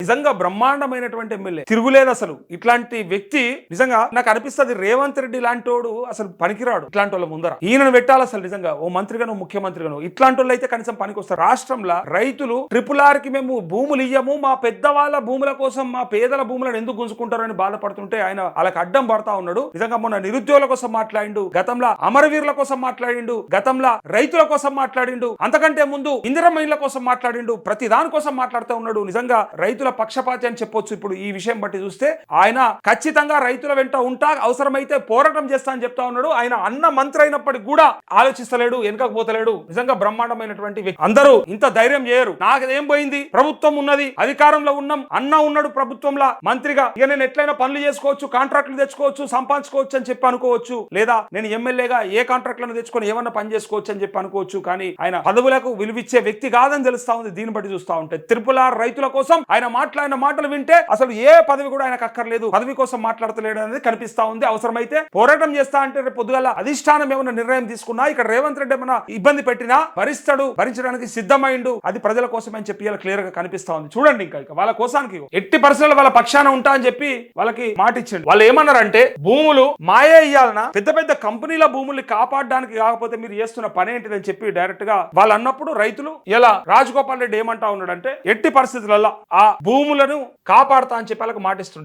నిజంగా బ్రహ్మాండమైనటువంటి ఎమ్మెల్యే, తిరుగులేదు అసలు. ఇట్లాంటి వ్యక్తి నిజంగా నాకు అనిపిస్తుంది రేవంత్ రెడ్డి లాంటోడు అసలు పనికిరాడు ఇట్లాంటి వాళ్ళ ముందర. ఈయనను పెట్టాలి అసలు నిజంగా, ఓ మంత్రిగాను ముఖ్యమంత్రిగాను. ఇట్లాంటి వాళ్ళు అయితే కనీసం పనికి వస్తారు. రాష్ట్రంలో రైతులు RRR కి మేము భూములు ఇయ్యము, మా పెద్దవాళ్ళ భూముల కోసం మా పేదల భూములను ఎందుకు గుంజుకుంటారని బాధపడుతుంటే ఆయన వాళ్ళకి అడ్డం పడతా ఉన్నాడు. నిజంగా మొన్న నిరుద్యోగుల కోసం మాట్లాడిండు, గతంలో అమరవీరుల కోసం మాట్లాడిండు, గతంలో రైతుల కోసం మాట్లాడిండు, అంతకంటే ముందు ఇందిరమ్మ ఇళ్ల కోసం మాట్లాడిండు, ప్రతి దాని కోసం మాట్లాడుతూ ఉన్నాడు. నిజంగా రైతుల పక్షపాతి అని చెప్పొచ్చు. ఇప్పుడు ఈ విషయం బట్టి చూస్తే ఆయన ఖచ్చితంగా రైతుల వెంట ఉంటా, అవసరమైతే పోరాటం చేస్తా అని చెప్తా ఉన్నాడు. ఆయన అన్న మంత్రి అయినప్పటికీ కూడా ఆలోచిస్తలేడు, వెనకపోతలేడు. నిజంగా బ్రహ్మాండమైనటువంటి వ్యక్తి. అందరూ ఇంత ధైర్యం చేయరు. నాకేం పోయింది, ప్రభుత్వం ఉన్నది, అధికారంలో ఉన్నాం, అన్న ఉన్నాడు ప్రభుత్వంలో మంత్రిగా, ఇక నేను ఎట్లయినా పనులు చేసుకోవచ్చు, కాంట్రాక్టులు తెచ్చుకోవచ్చు, సంపాదించుకోవచ్చు అని చెప్పి అనుకోవచ్చు, లేదా నేను ఎమ్మెల్యేగా ఏ కాంట్రాక్టులను తెచ్చుకొని ఏమన్నా పని చేసుకోవచ్చు అని చెప్పి అనుకోవచ్చు. కానీ ఆయన పదవులకు విలువిచ్చే వ్యక్తి కాదని తెలుస్తా ఉంది దీన్ని బట్టి చూస్తా ఉంటే. RRR రైతుల కోసం ఆయన మాట్లాడిన మాటలు వింటే అసలు ఏ పదవి కూడా ఆయనకు అక్కర్లేదు, పదవి కోసం మాట్లాడతలేడు అనేది కనిపిస్తా ఉంది. అవసరమైతే పోరాటం చేస్తా అంటే రేపు పొద్దుగల అధిష్టానం ఏమైనా నిర్ణయం తీసుకున్నా, ఇక్కడ రేవంత్ రెడ్డి ఏమైనా ఇబ్బంది పెట్టినా భరిస్తాడు, భరించడానికి సిద్ధమైండు, అది ప్రజల కోసం అని చెప్పి క్లియర్ గా కనిపిస్తా ఉంది. చూడండి, ఇంకా వాళ్ళ కోసానికి ఎట్టి పరిస్థితుల్లో వాళ్ళ పక్షాన ఉంటా అని చెప్పి వాళ్ళకి మాట ఇచ్చిండు. వాళ్ళు ఏమన్నారంటే భూములు మాయే ఇయ్యాలనా, పెద్ద పెద్ద కంపెనీల భూముల్ని కాపాడడానికి కాకపోతే మీరు చేస్తున్న పని ఏంటిదని చెప్పి డైరెక్ట్ గా వాళ్ళు అన్నప్పుడు రైతులు ఇలా రాజగోపాల్ రెడ్డి ఏమంటా ఉన్నాడంటే ఎట్టి పరిస్థితులలో ఆ భూములను కాపాడుతా అని చెప్పి వాళ్ళకి మాటిస్తుంటారు.